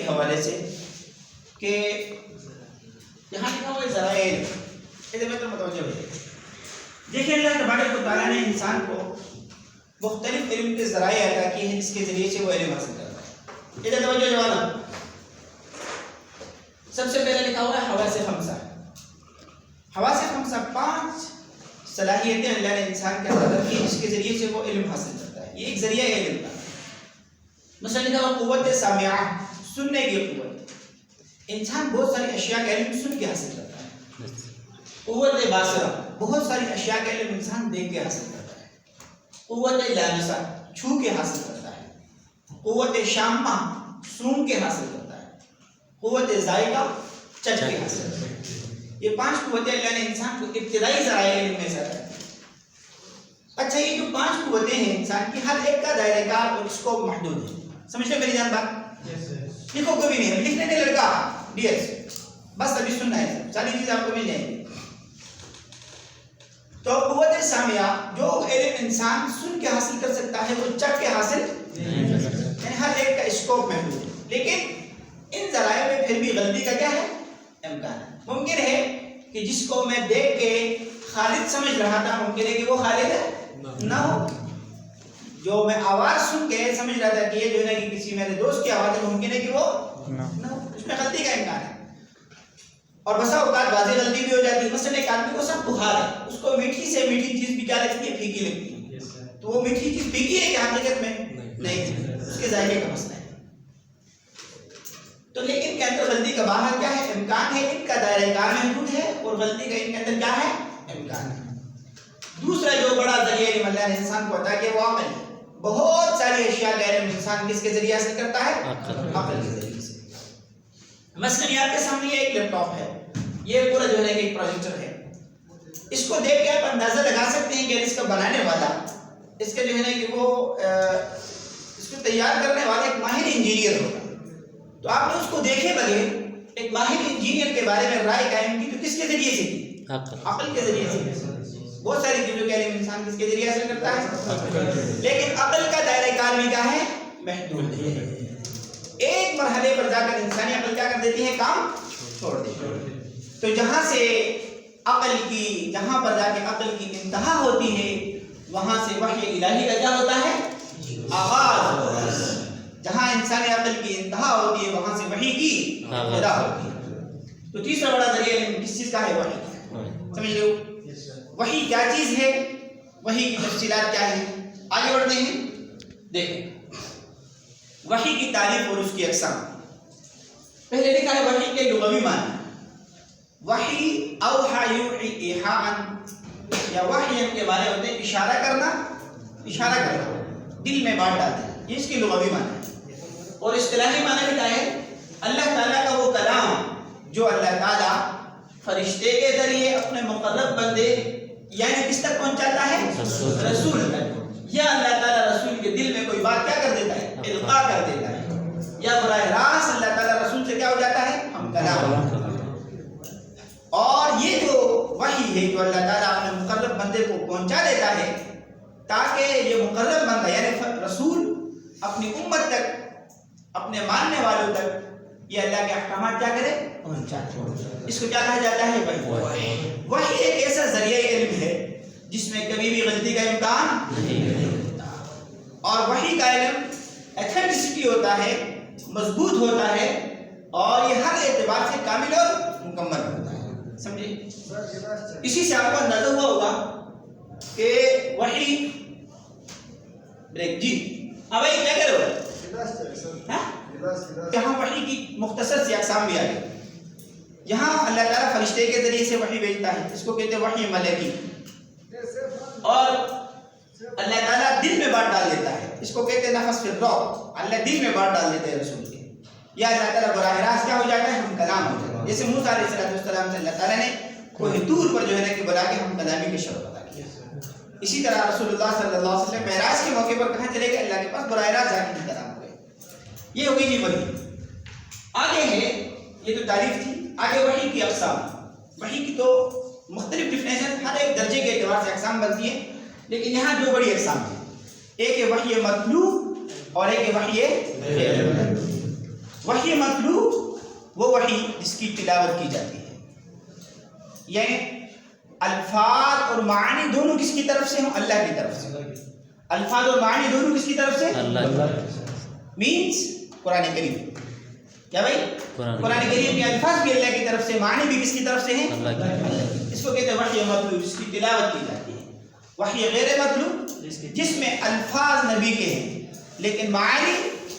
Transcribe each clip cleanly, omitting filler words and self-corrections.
حوالے سے کہ یہاں لکھا ہوا ہے ذرائع علم، ادھر میں تو متوجہ ہو جائے. دیکھیں اللہ تبارک و تعالیٰ نے انسان کو مختلف علم کے ذرائع عطا کیے ہیں جس کے ذریعے سے وہ علم حاصل کرتا ہے. ادھر توجہ جوانا. سب سے پہلے لکھا ہوا ہے حواس خمسہ. حواس خمسہ 5 صلاحیتیں اللہ نے انسان کے اندر رکھی جس کے ذریعے سے وہ علم حاصل کرتا ہے. یہ ایک ذریعہ ہے علم کا. مثلا لکھا ہوا قوت سامعہ، سننے کی قوت. انسان بہت ساری اشیاء کا علم سن کے حاصل کرتا ہے. قوت باصرہ، بہت ساری اشیاء کا علم انسان دیکھ کے حاصل کرتا ہے. قوت لامسہ، چھو کے حاصل کرتا ہے. قوت شامہ، سونگ کے حاصل کرتا ہے. قوت ذائقہ، چکھ کے حاصل کرتا ہے. یہ 5 قوتیں اللہ نے انسان کو ابتدائی ذرائع علم میں سے رکھی. اچھا یہ جو 5 قوتیں ہیں انسان کی، ہر ایک کا دائرہ کار اور اسکوپ محدود ہے. سمجھ لیں میری جان بات؟ لکھو کوئی بھی نہیں، لکھنے کے لڑکا ڈیئرس بس ابھی سننا ہے، ساری چیزیں آپ کو مل جائیں گی. تو قوت سامعہ جو علم انسان سن کے حاصل کر سکتا ہے وہ چکھ کے حاصل یعنی ہر ایک کا اسکوپ محدود ہے. لیکن ان ذرائع میں پھر بھی غلطی کا کیا ہے؟ امکان ہے. ممکن ہے کہ جس کو میں دیکھ کے خالد سمجھ رہا تھا ممکن ہے کہ وہ خالد نہ ہو. جو میں آواز سن کے سمجھ رہا تھا کہ یہ جو ہے کہ کسی میرے دوست کی آواز ہے ممکن ہے کہ وہ نہ ہو. اس میں غلطی کا امکان ہے. اور بسا اوقات واضح غلطی بھی ہو جاتی ہے. مثلا ایک آدمی کو سب بخار ہے، اس کو میٹھی سے میٹھی چیز بھی کیا لگتی ہے؟ پھیکی لگتی ہے. تو وہ میٹھی چیز پھیکی ہے کہ حقیقت میں نہیں، اس کے ذائقے کا مسئلہ ہے. تو لیکن کے اندر غلطی کا باہر کیا ہے؟ امکان ہے. ان کا دائرہ کار محدود ہے اور غلطی کا ان کے اندر کیا ہے؟ امکان ہے. دوسرا جو بڑا ذریعہ علم اللہ نے انسان کو عطا کیا وہ عقل ہے. بہت ساری اشیاء کا علم انسان کس کے ذریعے حاصل کرتا ہے؟ عقل کے ذریعے سے. مثلا آپ کے سامنے یہ ایک لیپ ٹاپ ہے، یہ پورا جو ہے ایک پروجیکٹر ہے. اس کو دیکھ کے آپ اندازہ لگا سکتے ہیں کہ اس کا بنانے والا، اس کا جو ہے کہ وہ اس کو تیار کرنے والا ایک ماہر انجینئر ہوگا. تو آپ نے اس کو دیکھے بغیر ایک ماہر انجینئر کے بارے میں رائے قائم کی تو کس کے ذریعے سے کی؟ عقل کے ذریعے سے. بہت ساری چیزوں کے علم انسان کس کے ذریعے حاصل کرتا ہے؟ لیکن عقل کا دائرہ کار بھی کیا ہے؟ محدود ہے. ایک مرحلے پر جا کر انسانی عقل کیا کر دیتی ہے؟ کام چھوڑ دیتی ہے. تو جہاں سے عقل کی، جہاں پر جا کے عقل کی انتہا ہوتی ہے وہاں سے وحی الہی کا کیا ہوتا ہے؟ آغاز. جہاں انسانی عقل کی انتہا ہوتی ہے وہاں سے وحی کی ابتدا ہوتی ہے. تو تیسرا بڑا ذریعہ علم کس چیز کا ہے؟ وحی. سمجھ لو وحی کیا چیز ہے، وحی کی تفصیلات کیا ہے. آگے بڑھتے ہیں. دیکھیں وحی کی تعریف اور اس کی اقسام. پہلے لکھا ہے وحی کے لغوی معنی. وحی اوحا یوحی ایحاء یا وحی کے معنی ہوتے ہیں اشارہ کرنا، اشارہ کرنا، دل میں بات ڈالنا. یہ اس کی لغوی معنی ہے. اور اصطلاحی معنی کیا ہے؟ اللہ تعالیٰ کا وہ کلام جو اللہ تعالیٰ فرشتے کے ذریعے اپنے مقرب بندے یعنی کس تک پہنچاتا ہے؟ رسول تک. یا اللہ تعالیٰ رسول کے دل میں کوئی بات کیا کر دیتا ہے؟ القاء کر دیتا ہے. یا براہ راست اللہ تعالیٰ رسول سے کیا ہو جاتا ہے؟ ہم کلام. اور یہ جو وحی ہے جو اللہ تعالیٰ اپنے مقرب بندے کو پہنچا دیتا ہے تاکہ یہ مقرب بندہ یعنی رسول اپنی امت تک، اپنے ماننے والوں تک یہ اللہ کے احکامات کیا کرے؟ پہنچا. اس کو کیا کہا جاتا ہے؟ وحی. وحی ایک ایسا ذریعہ علم ہے جس میں کبھی بھی غلطی کا امکان نہیں ہوتا. اور وحی کا علم ایتھنٹسٹی ہوتا ہے، مضبوط ہوتا ہے اور یہ ہر اعتبار سے کامل اور مکمل ہوتا ہے. سمجھے؟ اسی سے آپ کو اندازہ ہوا ہوگا کہ وحی بریک جی اب بھائی کیا کرو یہاں وحی کی مختصر سی اقسام بھی آ گئی. یہاں اللہ تعالیٰ فرشتے کے ذریعے سے وحی بھیجتا ہے، اس کو کہتے ہیں وحی ملکی. اور اللہ تعالیٰ دل میں بات ڈال دیتا ہے، اس کو کہتے ہیں نفس فی الروح. اللہ دل میں بات ڈال دیتے ہیں رسول کے. یا اللہ تعالیٰ براہ راست کیا ہو جاتا ہے؟ ہم کلام ہو جاتا ہے. جیسے موسیٰ علیہ السلام سے اللہ تعالیٰ نے کوئی دور پر جو ہے کہ بلا کے ہم کلامی کے شرط ادا کیا. اسی طرح رسول اللہ صلی اللہ علیہ وسلم معراج کے موقع پر کہاں چلے گئے؟ اللہ کے پاس براہ راست جا کے کلام ہو گئے. یہ ہوگی جی وحی. آگے ہے یہ تو تعریف تھی. آگے وحی کی اقسام. وحی کی تو مختلف ڈیفینیشن ہر ایک درجے کے اعتبار سے اقسام بنتی ہیں، لیکن یہاں جو بڑی اقسام ہیں ایک ہے وحی مطلوب اور ایک ہے وحی غیر مطلوب. وحی مطلوب وہ وحی جس کی تلاوت کی جاتی ہے، یعنی الفاظ اور معنی دونوں کس کی طرف سے ہوں؟ اللہ کی طرف سے. الفاظ اور معنی دونوں کس کی طرف سے؟ مینس قرآن کریم. کیا بھائی؟ قرآن کریم کے الفاظ بھی اللہ کی طرف سے، معنی بھی کس کی طرف سے ہیں؟ اس کو کہتے ہیں وحی مطلوب، جس کی تلاوت کی جاتی ہے. وحی غیر مطلوب جس میں الفاظ نبی کے ہیں لیکن معنی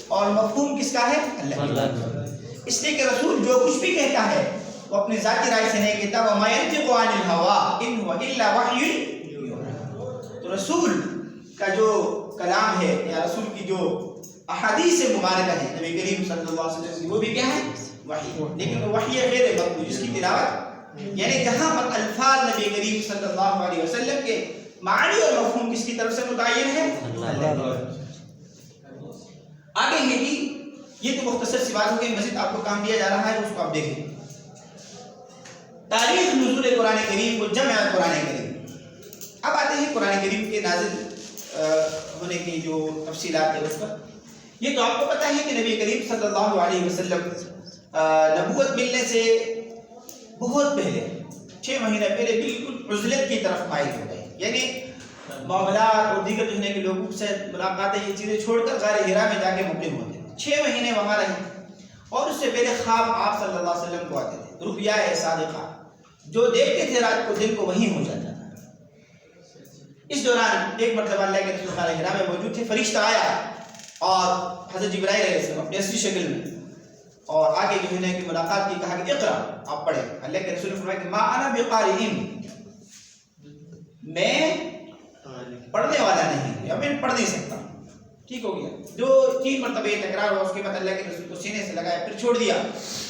اور مفہوم کس کا ہے؟ اللہ کا. اس لیے کہ رسول جو کچھ بھی کہتا ہے وہ اپنی ذاتی رائے سے نہیں کہتا. وَمَا يَنْطِقُ عَنِ الْهَوَىٰ إِنْ هُوَ إِلَّا وَحْيٌ يُوحَىٰ. تو رسول کا جو کلام ہے یا رسول کی جو احادیث مبارکہ ہے نبی کریم صلی اللہ علیہ وسلم کی، وہ بھی کیا ہے؟ وحی. لیکن وہ وحی غیر مطلوب جس کی تلاوت، یعنی جہاں پر الفاظ نبی کریم صلی اللہ علیہ وسلم کے معنی اور مفہوم کس کی طرف سے متعین ہے؟ اللہ. آگے ہے کہ یہ تو مختصر سی بات ہو گئی، مزید آپ کو کام دیا جا رہا ہے، اس کو آپ دیکھیں. تاریخ نزول قرآن کریم کو جمع قرآن کریم. اب آتے ہیں قرآن کریم کے نازل ہونے کی جو تفصیلات ہے اس پر. یہ تو آپ کو پتہ ہے کہ نبی کریم صلی اللہ علیہ وسلم نبوت ملنے سے بہت پہلے 6 مہینے پہلے بالکل عزلت کی طرف مائل ہو گئے، یعنی معاملات اور دیگر دنیا کے لوگوں سے ملاقاتیں یہ چیزیں چھوڑ کر غار حرا میں جا کے مقیم ہوتے تھے. 6 مہینے وہاں رہے، اور اس سے پہلے خواب آپ صلی اللہ علیہ وسلم کو آتے تھے، رؤیا صادقہ، جو دیکھتے تھے رات کو دن کو وہیں ہو جاتا تھا. اس دوران ایک مرتبہ اللہ کے رسول غار حرا میں موجود تھے، فرشتہ آیا اور حضرت جبرائیل علیہ السلام اپنی اصلی شکل میں، اور آگے جو ہے کہ ملاقات کی، کہا کہ اقرا، آپ پڑھیں. اللہ کے رسول نے فرمایا کہ ما انا بقارئ، میں پڑھنے والا نہیں، یا میں پڑھ نہیں سکتا. ٹھیک ہو گیا. جو 3 مرتبہ یہ تکرار ہوا، اس کے بعد اللہ کے رسول کو سینے سے لگایا، پھر چھوڑ دیا.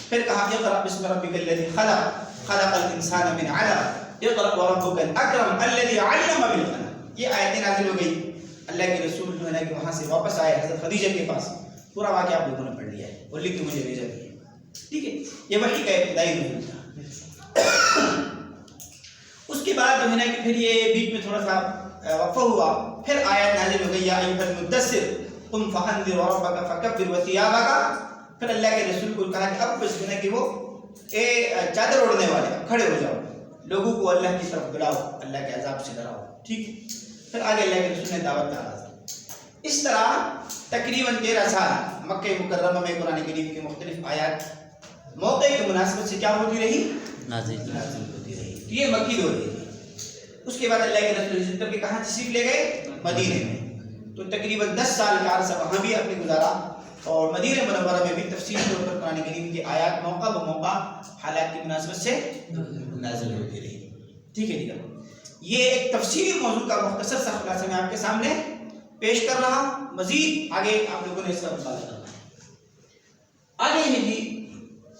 پھر کہا اقرا بسم ربک الذی خلق خلق الانسان من علق اقرا وربک الاکرم الذی علم بالقلم. یہ آیتیں نازل ہو گئی. اللہ کے رسول جو ہے نا کہ وہاں سے واپس آئے حضرت خدیجہ کے پاس. پورا واقعہ آپ لوگوں نے پڑھ لیا ہے اور لکھ کے مجھے بھیجا بھی ہے. ٹھیک ہے، یہ وحی کا ابتدائی نزول تھا. اس کے بعد جو ہے نا کہ پھر یہ بیچ میں تھوڑا سا وقفہ ہوا، پھر آیت نازل ہو گئی یا ایھا المدثر قم فانذر وربک فکبر وثیابک. پھر اللہ کے رسول کو کہا کہ اب بس جو ہے کہ وہ چادر اوڑھنے والے کھڑے ہو جاؤ، لوگوں کو اللہ کی طرف بلاؤ، اللہ کے عذاب سے ڈراؤ. ٹھیک ہے. پھر آگے اللہ کے رسول نے دعوت کا آغاز کیا. اس طرح تقریباً 13 سال مکہ مکرمہ میں قرآن کریم کے مختلف آیات موقع کی مناسبت سے کیا ہوتی رہی؟ نازل ہوتی رہی. یہ مکی دور ہے. اس کے بعد اللہ کے رسول ہجرت کر کے کہاں تشریف لے گئے؟ مدینے میں. تو تقریباً 10 سال کا عرصہ وہاں بھی اپنے گزارا، اور مدینہ منورہ میں بھی تفصیلی طور پر قرآن کریم کی آیات موقع بموقع حالات کی مناسبت سے نازل ہوتی رہی. ٹھیک ہے دیگر. یہ ایک تفصیلی موضوع کا مختصر سا خلاصہ میں آپ کے سامنے پیش کر رہا ہوں. مزید آگے آپ لوگوں نے اس کا مطالعہ کرنا ہے. آگے ہے جی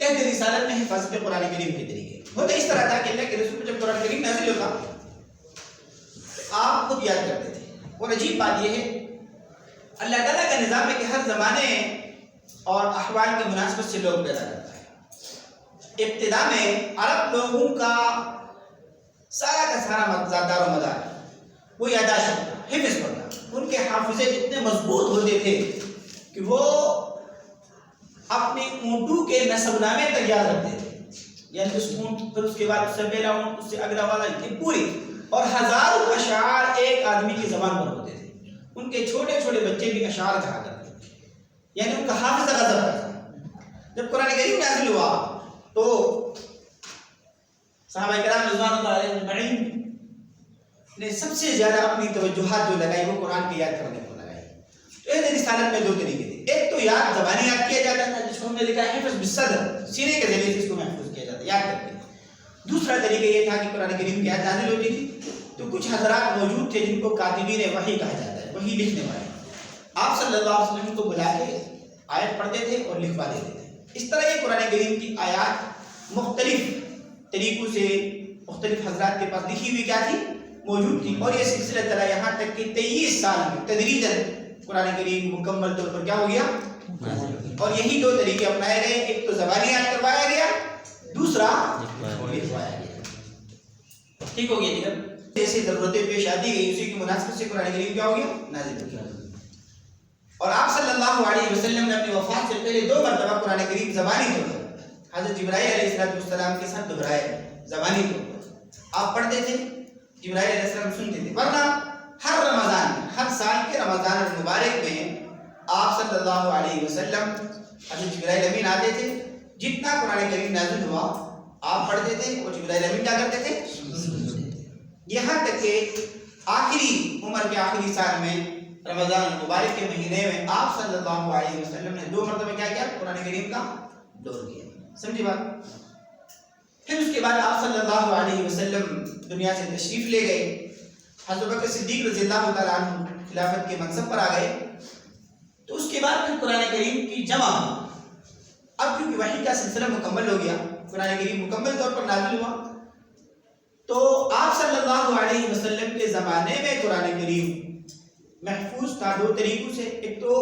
عہد رسالت میں حفاظت قرآن کریم کے طریقے. ہوتا اس طرح تھا کہ اللہ کے رسول جب قرآن کریم نازل ہوتا آپ خود یاد کرتے تھے. اور عجیب بات یہ ہے اللہ تعالیٰ کا نظام ہے کہ ہر زمانے اور احوال کے مناسبت سے لوگ پیدا کرتا ہے. ابتدا میں عرب لوگوں کا سارا دار و مدار وہ یاداشت ہوتا، حفظ ہوتا. ان کے حافظے اتنے مضبوط ہوتے تھے کہ وہ اپنے اونٹوں کے نسب نامے تک یاد رکھتے تھے. یعنی اس اونٹ، پھر اس کے بعد اس سے پہلا اونٹ، اس سے اگلا والا، یہ پوری، اور ہزاروں اشعار ایک آدمی کی زبان پر ہوتے تھے. ان کے چھوٹے چھوٹے بچے بھی اشعار کہا کرتے تھے. یعنی ان کا حافظہ غضب تھا. جب قرآن کریم نازل ہوا تو صحابہ کرام رضوان اللہ علیہم اجمعین نے سب سے زیادہ اپنی توجہات جو لگائی وہ قرآن کی یاد کرنے کو لگائی. تو عہد رسالت میں 2 طریقے تھے. ایک تو یاد زبانی یاد کیا جاتا تھا، جس کو ہم نے لکھا ہے حفظ بالصدر، سینے کے ذریعے سے اس کو محفوظ کیا جاتا یاد کر کے. دوسرا طریقہ یہ تھا کہ قرآن کریم کی آیت نازل ہوتی تھی تو کچھ حضرات موجود تھے جن کو کاتبین وحی کہا جاتا ہے، وحی لکھنے والے. آپ صلی اللہ علیہ وسلم کو بلا کے آیت پڑھتے تھے اور لکھوا دیتے تھے. اس طرح یہ قرآن کریم کی آیات مختلف طریقوں سے مختلف حضرات کے پاس لکھی ہوئی کیا تھی؟ موجود تھی. اور یہ سلسلہ چلا یہاں تک کہ 23 سال میں تدریجاً قرآن کریم مکمل طور پر کیا ہو گیا؟ اور یہی 2 طریقے اپنائے گئے. ایک تو زبانی یاد کروایا گیا، دوسرا لکھوایا گیا. ٹھیک ہو گیا جی. جیسے ضرورتیں پیش آتی گئی اسی کی مناسبت سے قرآن کریم کیا ہو گیا؟ نازل ہو گیا. اور آپ صلی اللہ علیہ وسلم نے اپنی وفات سے پہلے 2 مرتبہ قرآن کریم زبانی طور پر حضرت جبرائیل علیہ السلام کے ساتھ دہرائے زبانی طور پر آپ پڑھتے تھے، جبرائیل علیہ السلام سنتے تھے، ورنہ ہر رمضان میں، ہر سال کے رمضان المبارک میں آپ صلی اللہ علیہ وسلم حضرت جبرائیل امین آتے تھے، جتنا قرآن کریم نازل ہوا آپ پڑھتے تھے اور جبرائیل امین کیا کرتے تھے، یہاں تک کہ آخری عمر کے آخری سال میں رمضان المبارک کے مہینے میں آپ صلی اللہ علیہ وسلم نے 2 مرتبہ کیا کیا، قرآن کریم کا دور کیا. سمجھی بات؟ پھر اس کے بعد آپ صلی اللہ علیہ وسلم دنیا سے تشریف لے گئے، حضرت بکر صدیق رضی اللہ تعالیٰ عنہ خلافت کے منصب پر آ گئے. تو اس کے بعد پھر قرآن کریم کی جمع، اب کیونکہ وحی کا سلسلہ مکمل ہو گیا، قرآن کریم مکمل طور پر نازل ہوا، تو آپ صلی اللہ علیہ وسلم کے زمانے میں قرآن کریم محفوظ تھا 2 طریقوں سے. ایک تو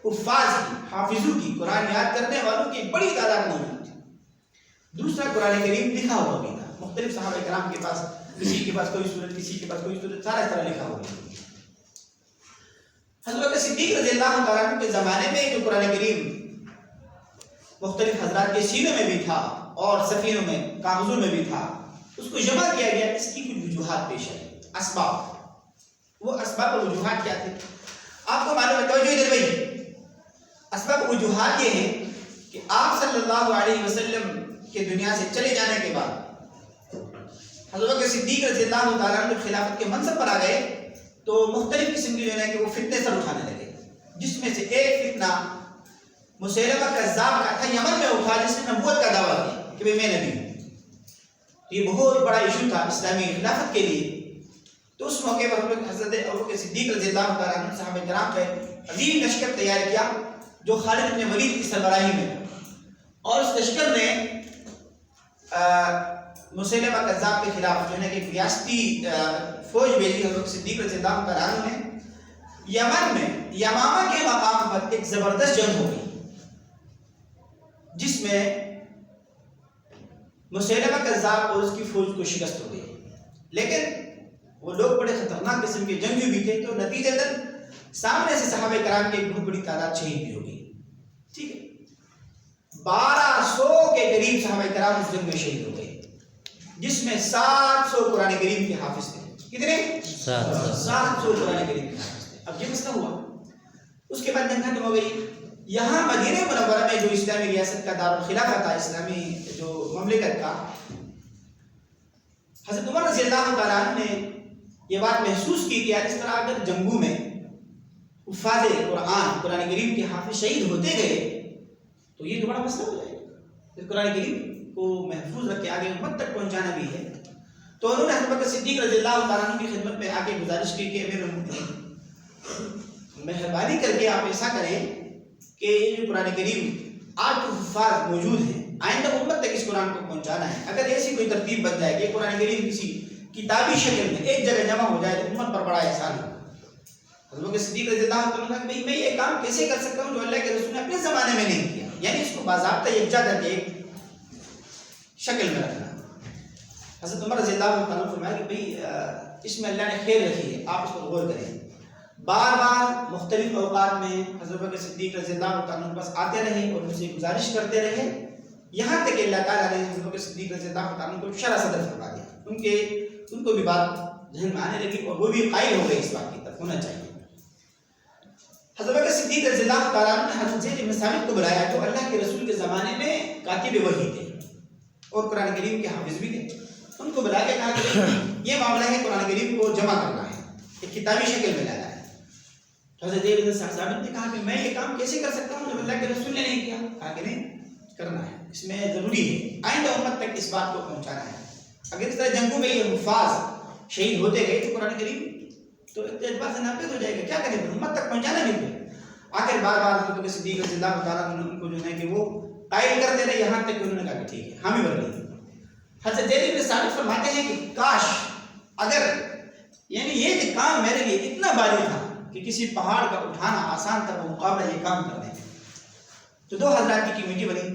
حفاظ کی، حافظوں کی، قرآن یاد کرنے والوں کی بڑی تعداد موجود تھی. دوسرا قرآن کریم لکھا ہوا بھی تھا، مختلف صحابہ کرام کے پاس، کسی کے پاس کوئی سورت، کسی کے پاس کوئی سورت، سارا اس طرح لکھا ہوا ہے. حضرت صدیق رضی اللہ تعالیٰ عنہ کے زمانے میں جو قرآن کریم مختلف حضرات کے سینوں میں بھی تھا اور سفینوں میں، کاغذوں میں بھی تھا، اس کو جمع کیا گیا. اس کی کچھ وجوہات پیش آئی، اسباب. وہ اسباب اور وجوہات کیا تھے آپ کو معلوم ہے؟ توجہ ادھر بھائی. اسباب اور وجوہات یہ ہیں کہ آپ صلی اللہ علیہ وسلم کے دنیا سے چلے جانے کے بعد حضرت صدیق رضی اللہ تعالیٰ عنہ خلافت کے منصب پر آ گئے تو مختلف قسم کی جو ہے کہ وہ فتنے سر اٹھانے لگے، جس میں سے ایک فتنہ مسیلمہ کذاب کا تھا، یمن میں اٹھا، جس نے نبوت کا دعویٰ کیا کہ میں نبی ہوں. یہ بہت بڑا ایشو تھا اسلامی خلافت کے لیے. تو اس موقع پر حضرت ابوبکر صدیق رضی اللہ تعالیٰ عنہ صحابہ کرام کا عظیم لشکر تیار کیا جو خالد بن ولید کی سربراہی میں تھا، اور اس لشکر نے مسیلمہ کذاب کے خلاف جو ہے کہ ریاستی فوج بھیجی. حضرت صدیق رضی اللہ تعالیٰ عنہ نے یمن میں یمامہ کے مقام پر ایک زبردست جنگ ہو گئی، جس میں مسیلمہ کذاب اور اس کی فوج کو شکست ہو گئی. لیکن وہ لوگ بڑے خطرناک قسم کے جنگجو بھی تھے، تو نتیجتاً سامنے سے صحابہ کرام کی ایک بہت بڑی تعداد شہید بھی ہو گئی. ٹھیک ہے، 1200 کے قریب صحابہ کرام اس جنگ میں شہید ہو گئے، جس میں 700 قرآن کریم کے حافظ تھے. کتنے؟ 700 قرآن کریم کے حافظ تھے. اب یہ مسئلہ ہوا، اس کے بعد جنگ ختم ہو گئی. یہاں مدینہ منورہ میں جو اسلامی ریاست کا دارالخلافہ تھا، اسلامی جو مملکت کا، حضرت عمر رضی اللہ تعالیٰ عنہ نے یہ بات محسوس کی کہ اس طرح اگر جنگوں میں حفاظ قرآن کریم کے حافظ شہید ہوتے گئے تو یہ تو بڑا مسئلہ ہو جائے گا. قرآن کریم کو محفوظ رکھ کے آگے امت تک پہنچانا بھی ہے. تو انہوں نے حضرت بکر صدیق رضی اللہ تعالیٰ عنہ کی خدمت میں آگے گزارش کی کہ امیر المؤمنین مہربانی کر کے آپ ایسا کریں کہ یہ جو قرآن کریم آج تو حفاظ موجود ہیں، آئندہ امت تک اس قرآن کو پہنچانا ہے. اگر ایسی کوئی ترتیب بن جائے کہ قرآن کریم کسی کتابی شکل میں ایک جگہ جمع ہو جائے تو امت پر بڑا احسان ہو. حضرت صدیق رضی اللہ عنہ کہ میں یہ کام کیسے کر سکتا ہوں جو اللہ کے رسول نے اپنے زمانے میں نہیں کیا، یعنی اس کو باضابطہ یکجا کر کے ایک شکل میں رکھنا. حضرت عمر رضی اللہ عنہ فرمایا کہ بھئی اس میں اللہ نے خیر رکھی ہے، آپ اس پر غور کریں. بار بار مختلف اوقات میں حضرت بکر صدیق رضی اللہ عنہ کے پاس آتے رہے اور ان سے گزارش کرتے رہے، یہاں تک کہ اللہ تعالیٰ نے حضرت بکر صدیق رضی اللہ عنہ کو شرح صدر فرما دیا. ان کو بھی بات ذہن میں آنے لگی اور وہ بھی قائل ہو گئے اس بات کی طرف ہونا چاہیے. حضرت بکر صدیق رضی اللہ تعالیٰ عنہ نے حضرت زید بن ثابت کو بلایا جو اللہ کے رسول کے زمانے میں کاتب وحی تھے اور قرآن کریم کے حافظ بھی تھے. ان کو بلا کے کہا کہ یہ معاملہ ہے، قرآن کریم کو جمع کرنا ہے، ایک کتابی شکل میں لانا ہے. حضرت زید بن ثابت نے کہا کہ میں یہ کام کیسے کر سکتا ہوں جب اللہ کے رسول نے نہیں کیا؟ کہا کہ نہیں، کرنا ہے، اس میں ضروری ہے، آئندہ امت تک اس بات کو پہنچانا ہے. اگر اس طرح جنگوں میں یہ حفاظ شہید ہوتے گئے تو قرآن کریم تو اعتبار سے ناپید ہو جائے گا. کیا کریں، امت تک پہنچانا بھی ہے. آخر بار بار حضرت بکر صدیق رضی اللہ تعالیٰ عنہ ان کو جو ہے کہ وہ قائل کرتے رہے، یہاں تک کہ انہوں نے کہا کہ ٹھیک ہے، حامی بن گئی. حضرت زید بن ثابت فرماتے ہیں کہ کاش اگر یعنی یہ کام میرے لیے اتنا بھاری تھا کہ کسی پہاڑ کا اٹھانا آسان تھا، وہ مقابلہ یہ کام کرنے میں. تو 2 حضرات کی کمیٹی بنی،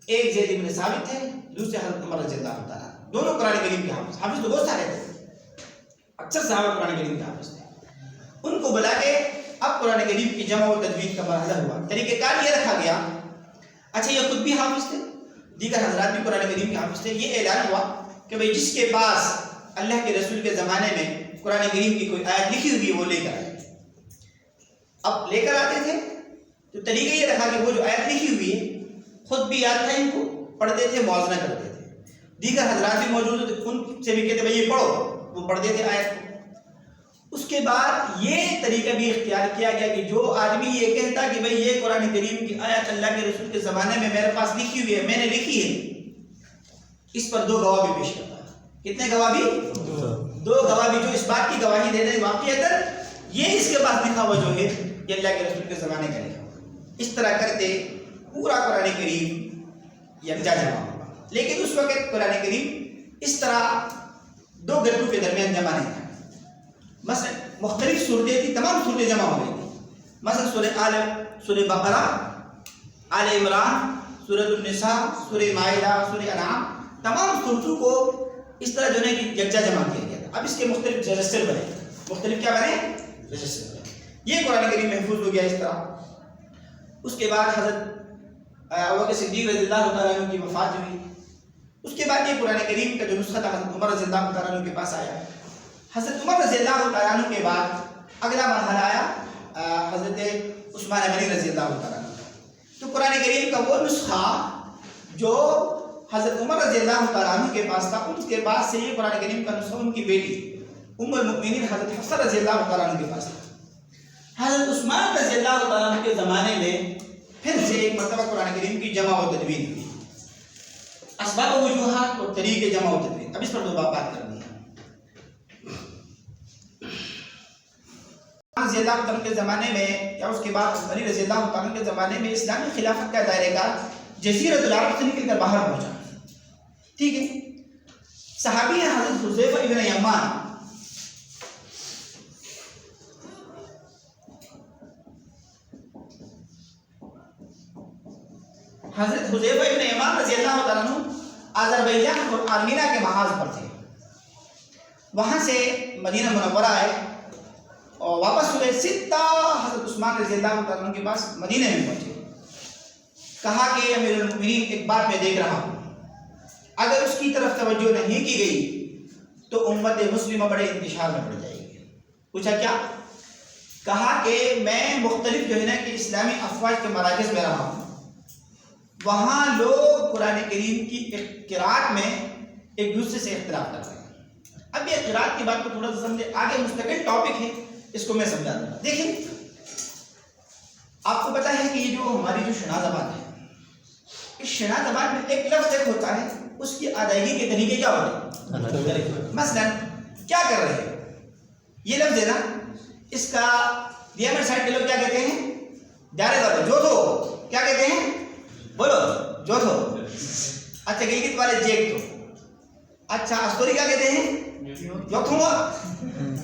ایک زید بن ثابت تھے، دوسرے حضرت عمر رضی اللہ تعالیٰ، دونوں قرآن کریم کے حافظ تو بہت سارے تھے، اکثر صحابہ قرآن کریم کے حافظ تھے. ان کو بلا کے اب قرآن کریم کی جمع و تدوین کا مرحلہ ہوا. طریقہ کار یہ رکھا گیا. اچھا یہ خود بھی حافظ تھے, دیگر حضرات بھی قرآن کریم کے حافظ تھے. یہ اعلان ہوا کہ بھئی جس کے پاس اللہ کے رسول کے زمانے میں قرآن کریم کی کوئی آیت لکھی ہوئی ہے وہ لے کر آئے. اب لے کر آتے تھے تو طریقہ یہ رکھا کہ وہ جو آیت لکھی ہوئی ہے خود بھی یاد تھا ان کو, پڑھتے تھے, موازنہ کرتے تھے. دیگر حضرات بھی موجود تھے, ان سے بھی کہتے بھئی یہ پڑھو, وہ پڑھتے تھے آیت کو. اس کے بعد یہ طریقہ بھی اختیار کیا گیا کہ جو آدمی یہ کہتا کہ بھئی یہ قرآن کریم کی آیت اللہ کے رسول کے زمانے میں میرے پاس لکھی ہوئی ہے, میں نے لکھی ہے, اس پر 2 گواہ بھی پیش کرتا ہے. کتنے گواہ بھی؟ 2 گواہ بھی, جو اس بات کی گواہی دے دیں واقعیت یہ اس کے پاس لکھا ہوا جو ہے یہ اللہ کے رسول کے زمانے کا لکھا ہوا. اس طرح کرتے پورا قرآن کریم یکجا جمع ہوا. لیکن اس وقت قرآن کریم اس طرح 2 گروہ کے درمیان جمع نہیں تھا. مثلا مختلف صورتیں تھی, تمام صورتیں جمع ہو گئی تھی. مثلا سورہ بقرہ, آل عمران, سورۃ النساء, سورہ مائدہ, سورہ انعام, تمام صورتوں کو اس طرح جو ہے کہ یکجا جمع کیا گیا تھا. اب اس کے مختلف رجسٹر بنے, مختلف کیا بنے؟ رجسٹر بنے. یہ قرآن کریم محفوظ ہو گیا اس طرح. اس کے بعد حضرت ابوبکر صدیق رضی اللہ تعالیٰ عنہ کی وفات ہوئی. اس کے بعد یہ قرآن کریم کا جو نسخہ تھا حضرت عمر رضی اللہ تعالیٰ عنہ کے پاس آیا. حضرت عمر رضی اللہ تعالیٰ عنہ کے بعد اگلا مرحلہ آیا حضرت عثمان غنی رضی اللہ تعالیٰ عنہ. تو قرآن کریم کا وہ نسخہ جو حضرت عمر رضی اللہ تعالیٰ عنہ کے پاس تھا, ان کے پاس سے یہ قرآن کریم کا نسخہ ان کی بیٹی ام المؤمنین حضرت حفصہ رضی اللہ تعالیٰ عنہ کے پاس تھا. حضرت عثمان رضی اللہ تعالیٰ عنہ کے زمانے میں پھر سے ایک مرتبہ قرآن کریم کی جمع و تدوین ہوئی. اسباب و وجوہات اور طریقے جمع و تدوین, اب اس پر 2 بات کرنی ہے. رضی اللہ تعالیٰ کے زمانے میں یا اس کے بعد علی رضی اللہ تعالیٰ کے زمانے میں اسلامی خلافت کا دائرہ کار جزیرۃ العرب سے نکل کر باہر پہنچا. ٹھیک ہے, صحابی ہیں حضرت حذیفہ ابن یمان. حضرت حذیفہ ابن یمان رضی اللہ تعالیٰ عنہ آذربائیجان اور آرمینہ کے محاذ پر تھے. وہاں سے مدینہ منورہ آئے اور واپس ہوئے, سیدھا حضرت عثمان رضی اللہ تعالیٰ عنہ کے پاس مدینہ میں پہنچے. کہا کہ امیر المؤمنین ایک بات میں دیکھ رہا ہوں, اگر اس کی طرف توجہ نہیں کی گئی تو امت مسلمہ بڑے انتشار میں پڑ جائے گی. پوچھا کیا؟ کہا کہ میں مختلف جو ہے نا کہ اسلامی افواج کے مراکز میں رہا ہوں, وہاں لوگ قرآن کریم کی قرات میں ایک دوسرے سے اختلاف کر رہے ہیں. اب یہ قرات کی بات کو تھوڑا سا سمجھے, آگے مستقل ٹاپک ہے, اس کو میں سمجھا دوں گا. دیکھیں, آپ کو پتا ہے کہ یہ جو ہماری جو شناہ زبان ہے, اس شناہ زبان میں ایک لفظ ایک ہوتا ہے, اس کی ادائیگی کے طریقے کیا ہوتے ہیں. مثلا کیا کر رہے ہیں, یہ لفظ ہے نا, اس کا دیامر سائڈ کے لوگ کیا کہتے ہیں؟ دائرے دار جو تو کیا کہتے ہیں, بولو جو تو. اچھا گلگت والے جیک تو. اچھا استوری کیا کہتے ہیں؟ جو تھو.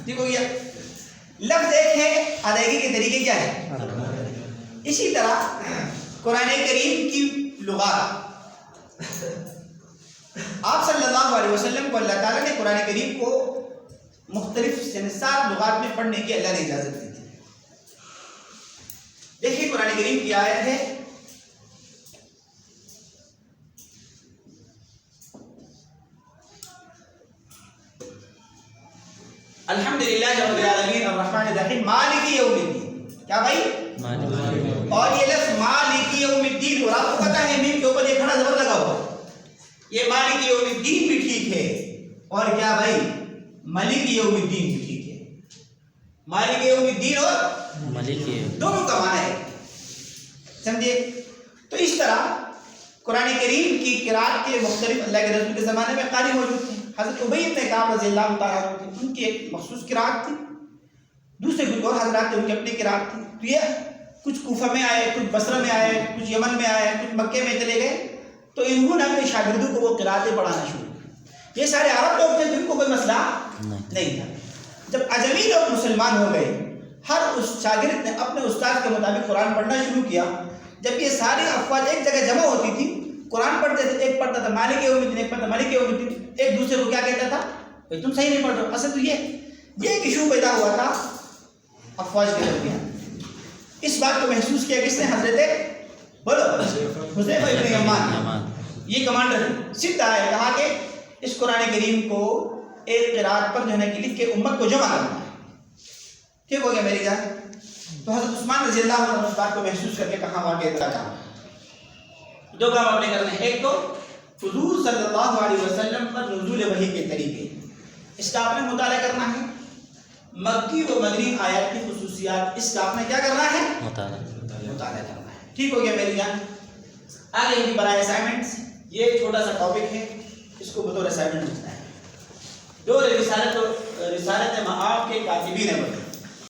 ٹھیک ہو گیا, لفظ ایک ہے, ادائیگی کے طریقے کیا ہے. اسی طرح قرآن کریم کی لغات, آپ صلی اللہ علیہ وسلم کو اللہ تعالیٰ نے قرآن کریم کو مختلف 7 لغات میں پڑھنے کی اللہ نے اجازت دی تھی. دیکھیے قرآن کریم کی آیت ہے الحمدللہ رب العالمین الرحمن الرحیم مالک یوم الدین. کیا بھائی؟ اور یہ لفظ مالک یوم الدین, اور آپ کو پتا ہے میم کے اوپر یہ کھڑا زبر لگا ہوا, یہ مالک یوم الدین بھی ٹھیک ہے, اور کیا بھائی ملک یوم الدین بھی ٹھیک ہے. مالک یوم الدین اور ملک دونوں کا معنی ہے, سمجھے. تو اس طرح قرآن کریم کی قرات کے مختلف اللہ کے رسول کے زمانے میں قاری موجود تھے. حضرت ابی بن کعب رضی اللہ تعالیٰ عنہ, ان کی ایک مخصوص قرات تھی, دوسرے کچھ اور حضرات تھے ان کی اپنی قرات تھی. تو یہ کچھ کوفہ میں آئے, کچھ بصرہ میں آئے, کچھ یمن میں آئے, کچھ مکے میں چلے گئے, تو انہوں نے اپنے شاگردوں کو وہ قراتیں پڑھانا شروع کی. یہ سارے عرب لوگ تھے, جن کو کوئی مسئلہ نہیں تھا. جب عجمی لوگ مسلمان ہو گئے, ہر اس شاگرد نے اپنے استاد کے مطابق قرآن پڑھنا شروع کیا. جب یہ ساری افواج ایک جگہ جمع ہوتی تھی, قرآن پڑھتے تھے, ایک پڑھتا تھا مالک یوم الدین, ایک پڑھتا مالک یوم الدین, ایک دوسرے کو کیا کہتا تھا, تم صحیح نہیں پڑھ رہے. اصل تو یہ ایک ایشو پیدا ہوا تھا افواج کے درمیان. اس بات کو محسوس کیا کس نے؟ حضرت بولو حذیفہ ابن یمان، یہ کمانڈر سیدھا ہے، کہا کہ اس قرآن کریم کو ایک قرات پر جو ہے نا کہ لکھ کے امت کو جمع کرنا ہے. ٹھیک ہو گیا میری جان؟ تو حضرت عثمان رضی اللہ عنہ اس بات کو محسوس کر کے کہاں واقع اتنا کام، دو کام آپ نے کرنے ہیں. ایک تو حضور صلی اللہ علیہ وسلم پر نزول وحی کے طریقے، اس کا آپ نے مطالعہ کرنا ہے. مکی و مدنی آیات کی خصوصیات، اس کا آپ نے کیا کرنا ہے؟ مطالعہ کرنا ہے. ٹھیک ہو گیا میری جان؟ آگے ان کی برائے اسائنمنٹس، یہ ایک چھوٹا سا ٹاپک ہے، اس کو بطور اسائنمنٹ لکھنا ہے. جو رسالت معاب کے کاتبین ہیں